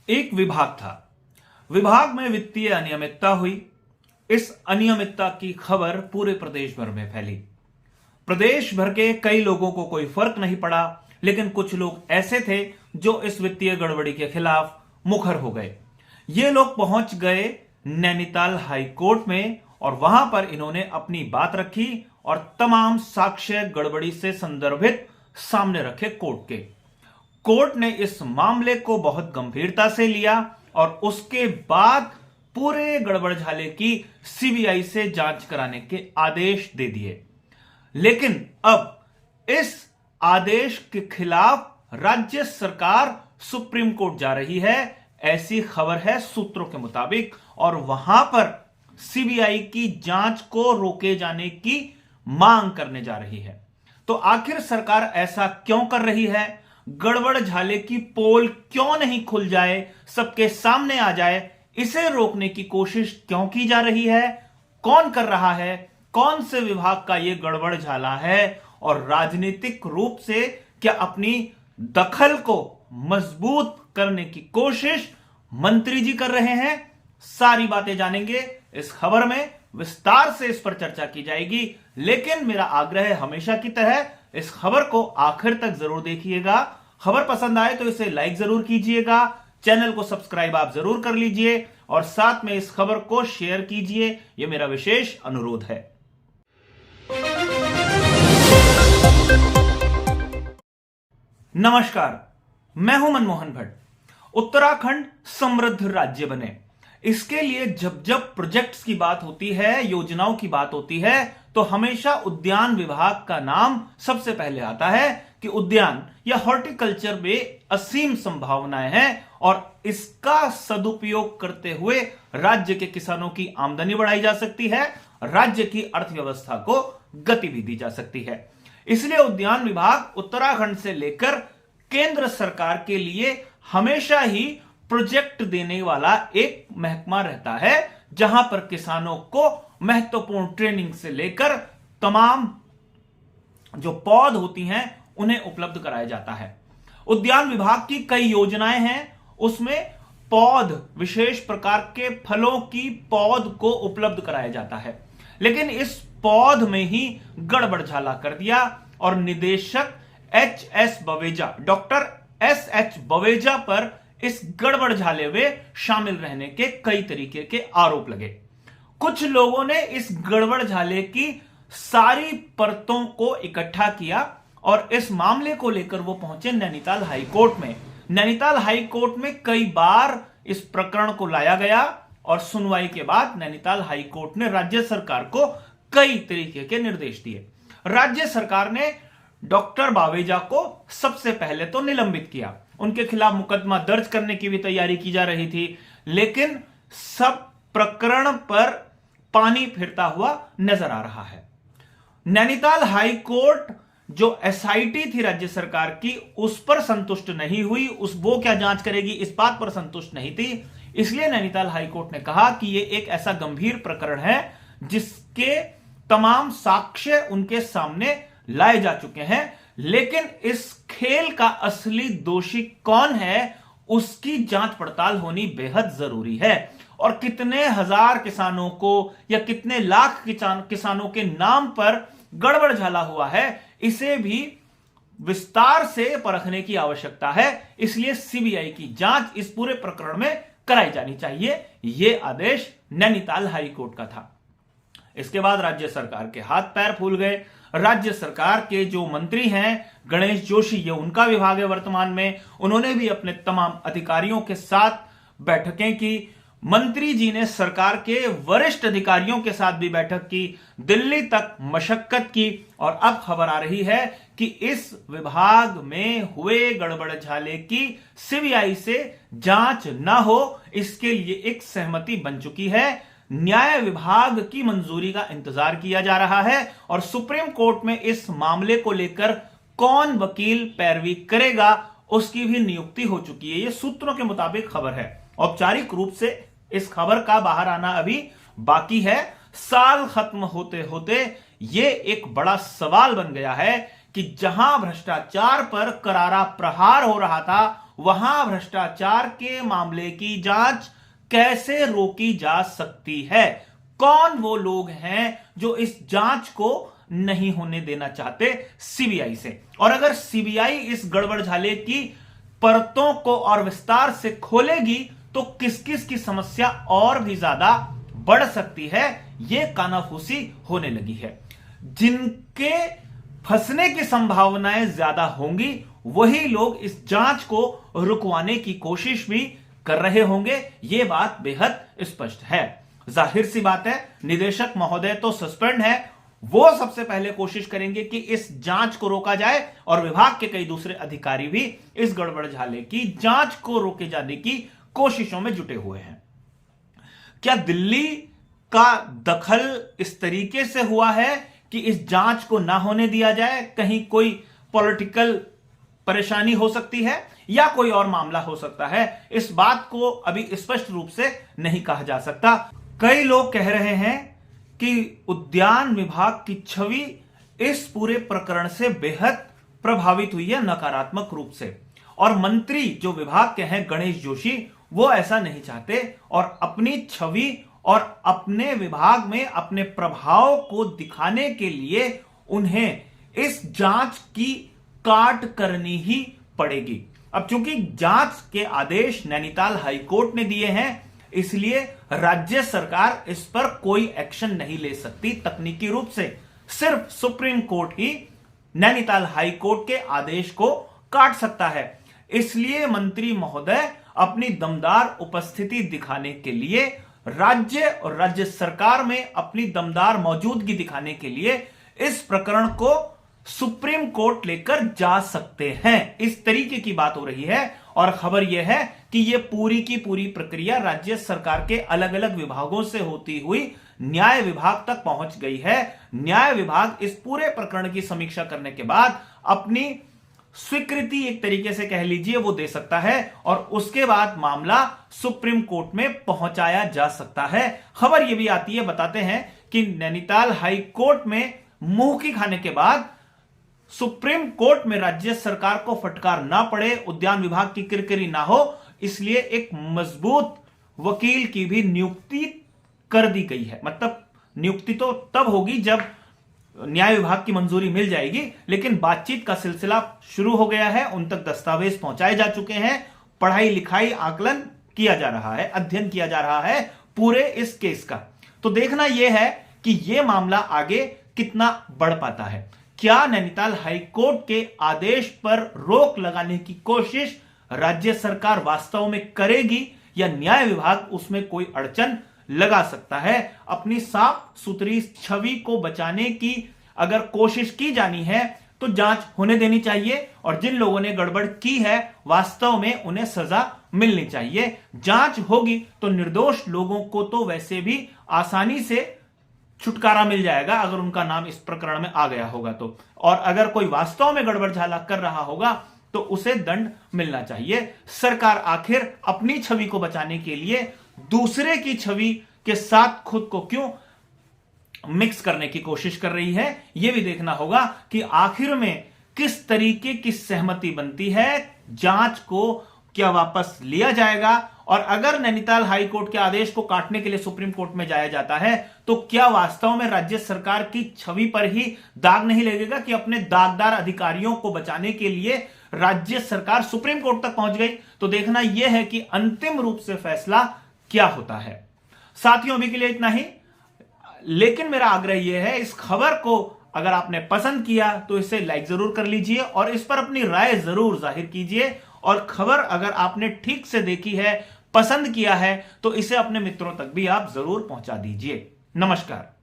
एक विभाग था। विभाग में वित्तीय अनियमितता हुई। इस अनियमितता की खबर पूरे प्रदेश भर में फैली। प्रदेश भर के कई लोगों को कोई फर्क नहीं पड़ा, लेकिन कुछ लोग ऐसे थे जो इस वित्तीय गड़बड़ी के खिलाफ मुखर हो गए। ये लोग पहुंच गए नैनीताल हाई कोर्ट में और वहां पर इन्होंने अपनी बात रखी और तमाम साक्ष्य गड़बड़ी से संदर्भित सामने रखे कोर्ट ने इस मामले को बहुत गंभीरता से लिया और उसके बाद पूरे गड़बड़झाले की सीबीआई से जांच कराने के आदेश दे दिए। लेकिन अब इस आदेश के खिलाफ राज्य सरकार सुप्रीम कोर्ट जा रही है, ऐसी खबर है सूत्रों के मुताबिक, और वहां पर सीबीआई की जांच को रोके जाने की मांग करने जा रही है। तो आखिर सरकार ऐसा क्यों कर रही है? गड़बड़झाले की पोल क्यों नहीं खुल जाए, सबके सामने आ जाए, इसे रोकने की कोशिश क्यों की जा रही है? कौन कर रहा है? कौन से विभाग का यह गड़बड़झाला है? और राजनीतिक रूप से क्या अपनी दखल को मजबूत करने की कोशिश मंत्री जी कर रहे हैं? सारी बातें जानेंगे इस खबर में, विस्तार से इस पर चर्चा की जाएगी। लेकिन मेरा आग्रह है हमेशा की तरह, इस खबर को आखिर तक जरूर देखिएगा। खबर पसंद आए तो इसे लाइक जरूर कीजिएगा, चैनल को सब्सक्राइब आप जरूर कर लीजिए और साथ में इस खबर को शेयर कीजिए, यह मेरा विशेष अनुरोध है। नमस्कार, मैं हूं मनमोहन भट्ट। उत्तराखंड समृद्ध राज्य बने, इसके लिए जब जब प्रोजेक्ट्स की बात होती है, योजनाओं की बात होती है, तो हमेशा उद्यान विभाग का नाम सबसे पहले आता है कि उद्यान या हॉर्टिकल्चर में असीम संभावनाएं हैं और इसका सदुपयोग करते हुए राज्य के किसानों की आमदनी बढ़ाई जा सकती है, राज्य की अर्थव्यवस्था को गति भी दी जा सकती है। इसलिए उद्यान विभाग उत्तराखंड से लेकर केंद्र सरकार के लिए हमेशा ही प्रोजेक्ट देने वाला एक महकमा रहता है, जहां पर किसानों को महत्वपूर्ण ट्रेनिंग से लेकर तमाम जो पौध होती हैं उन्हें उपलब्ध कराया जाता है। उद्यान विभाग की कई योजनाएं हैं, उसमें पौध, विशेष प्रकार के फलों की पौध को उपलब्ध कराया जाता है। लेकिन इस पौध में ही गड़बड़झाला कर दिया और निदेशक डॉक्टर एस.एच. बवेजा पर इस गड़बड़झाले में शामिल रहने के कई तरीके के आरोप लगे। कुछ लोगों ने इस गड़बड़झाले की सारी परतों को इकट्ठा किया और इस मामले को लेकर वो पहुंचे नैनीताल हाई कोर्ट में। नैनीताल हाई कोर्ट में कई बार इस प्रकरण को लाया गया और सुनवाई के बाद नैनीताल हाई कोर्ट ने राज्य सरकार को कई तरीके के निर्देश दिए। राज्य सरकार ने डॉक्टर बावेजा को सबसे पहले तो निलंबित किया, उनके खिलाफ मुकदमा दर्ज करने की भी तैयारी की जा रही थी, लेकिन सब प्रकरण पर पानी फिरता हुआ नजर आ रहा है। नैनीताल हाई कोर्ट जो एसआईटी थी राज्य सरकार की, उस पर संतुष्ट नहीं हुई, वो क्या जांच करेगी इस बात पर संतुष्ट नहीं थी। इसलिए नैनीताल हाई कोर्ट ने कहा कि यह एक ऐसा गंभीर प्रकरण है जिसके तमाम साक्ष्य उनके सामने लाए जा चुके हैं, लेकिन इस खेल का असली दोषी कौन है उसकी जांच पड़ताल होनी बेहद जरूरी है। और कितने हजार किसानों को या कितने लाख किसानों के नाम पर गड़बड़झाला हुआ है, इसे भी विस्तार से परखने की आवश्यकता है। इसलिए सीबीआई की जांच इस पूरे प्रकरण में कराई जानी चाहिए, यह आदेश नैनीताल हाई कोर्ट का था। इसके बाद राज्य सरकार के हाथ पैर फूल गए। राज्य सरकार के जो मंत्री हैं गणेश जोशी, ये उनका विभाग है वर्तमान में, उन्होंने भी अपने तमाम अधिकारियों के साथ बैठकें की। मंत्री जी ने सरकार के वरिष्ठ अधिकारियों के साथ भी बैठक की, दिल्ली तक मशक्कत की और अब खबर आ रही है कि इस विभाग में हुए गड़बड़झाले की सीबीआई से जांच न हो, इसके लिए एक सहमति बन चुकी है। न्याय विभाग की मंजूरी का इंतजार किया जा रहा है और सुप्रीम कोर्ट में इस मामले को लेकर कौन वकील पैरवी करेगा उसकी भी नियुक्ति हो चुकी है। यह सूत्रों के मुताबिक खबर है। औपचारिक रूप से इस खबर का बाहर आना अभी बाकी है। साल खत्म होते होते यह एक बड़ा सवाल बन गया है कि जहां भ्रष्टाचार पर करारा प्रहार हो रहा था, वहां भ्रष्टाचार के मामले की जांच कैसे रोकी जा सकती है? कौन वो लोग हैं जो इस जांच को नहीं होने देना चाहते सीबीआई से? और अगर सीबीआई इस गड़बड़ झाले की परतों को और विस्तार से खोलेगी तो किस किस की समस्या और भी ज्यादा बढ़ सकती है, यह कानाफूसी होने लगी है। जिनके फंसने की संभावनाएं ज्यादा होंगी वही लोग इस जांच को रुकवाने की कोशिश भी कर रहे होंगे, यह बात बेहद स्पष्ट है। जाहिर सी बात है, निदेशक महोदय तो सस्पेंड है, वो सबसे पहले कोशिश करेंगे कि इस जांच को रोका जाए और विभाग के कई दूसरे अधिकारी भी इस गड़बड़ झाले की जांच को रोके जाने की कोशिशों में जुटे हुए हैं। क्या दिल्ली का दखल इस तरीके से हुआ है कि इस जांच को ना होने दिया जाए? कहीं कोई पॉलिटिकल परेशानी हो सकती है या कोई और मामला हो सकता है, इस बात को अभी स्पष्ट रूप से नहीं कहा जा सकता। कई लोग कह रहे हैं कि उद्यान विभाग की छवि इस पूरे प्रकरण से बेहद प्रभावित हुई है नकारात्मक रूप से, और मंत्री जो विभाग के हैं गणेश जोशी, वो ऐसा नहीं चाहते और अपनी छवि और अपने विभाग में अपने प्रभाव को दिखाने के लिए उन्हें इस जांच की काट करनी ही पड़ेगी। अब चूंकि जांच के आदेश नैनीताल हाईकोर्ट ने दिए हैं, इसलिए राज्य सरकार इस पर कोई एक्शन नहीं ले सकती तकनीकी रूप से। सिर्फ सुप्रीम कोर्ट ही नैनीताल हाईकोर्ट के आदेश को काट सकता है। इसलिए मंत्री महोदय अपनी दमदार उपस्थिति दिखाने के लिए, राज्य और राज्य सरकार में अपनी दमदार मौजूदगी दिखाने के लिए इस प्रकरण को सुप्रीम कोर्ट लेकर जा सकते हैं। इस तरीके की बात हो रही है और खबर यह है कि यह पूरी की पूरी प्रक्रिया राज्य सरकार के अलग अलग विभागों से होती हुई न्याय विभाग तक पहुंच गई है। न्याय विभाग इस पूरे प्रकरण की समीक्षा करने के बाद अपनी स्वीकृति, एक तरीके से कह लीजिए, वो दे सकता है और उसके बाद मामला सुप्रीम कोर्ट में पहुंचाया जा सकता है। खबर यह भी आती है, बताते हैं कि नैनीताल हाई कोर्ट में मुंह की खाने के बाद सुप्रीम कोर्ट में राज्य सरकार को फटकार ना पड़े, उद्यान विभाग की किरकिरी ना हो, इसलिए एक मजबूत वकील की भी नियुक्ति कर दी गई है। मतलब नियुक्ति तो तब होगी जब न्याय विभाग की मंजूरी मिल जाएगी, लेकिन बातचीत का सिलसिला शुरू हो गया है, उन तक दस्तावेज पहुंचाए जा चुके हैं, पढ़ाई लिखाई आकलन किया जा रहा है, अध्ययन किया जा रहा है पूरे इस केस का। तो देखना यह है कि यह मामला आगे कितना बढ़ पाता है। क्या नैनीताल हाईकोर्ट के आदेश पर रोक लगाने की कोशिश राज्य सरकार वास्तव में करेगी या न्याय विभाग उसमें कोई अड़चन लगा सकता है? अपनी साफ सुथरी छवि को बचाने की अगर कोशिश की जानी है तो जांच होने देनी चाहिए और जिन लोगों ने गड़बड़ की है वास्तव में उन्हें सजा मिलनी चाहिए। जांच होगी तो निर्दोष लोगों को तो वैसे भी आसानी से छुटकारा मिल जाएगा अगर उनका नाम इस प्रकरण में आ गया होगा तो, और अगर कोई वास्तव में गड़बड़ झाला कर रहा होगा तो उसे दंड मिलना चाहिए। सरकार आखिर अपनी छवि को बचाने के लिए दूसरे की छवि के साथ खुद को क्यों मिक्स करने की कोशिश कर रही है, यह भी देखना होगा कि आखिर में किस तरीके की सहमति बनती है। जांच को क्या वापस लिया जाएगा, और अगर नैनीताल हाई कोर्ट के आदेश को काटने के लिए सुप्रीम कोर्ट में जाया जाता है तो क्या वास्तव में राज्य सरकार की छवि पर ही दाग नहीं लगेगा कि अपने दागदार अधिकारियों को बचाने के लिए राज्य सरकार सुप्रीम कोर्ट तक पहुंच गई? तो देखना यह है कि अंतिम रूप से फैसला क्या होता है। साथियों, अभी के लिए इतना ही, लेकिन मेरा आग्रह यह है, इस खबर को अगर आपने पसंद किया तो इसे लाइक जरूर कर लीजिए और इस पर अपनी राय जरूर जाहिर कीजिए। और खबर अगर आपने ठीक से देखी है, पसंद किया है, तो इसे अपने मित्रों तक भी आप जरूर पहुंचा दीजिए। नमस्कार।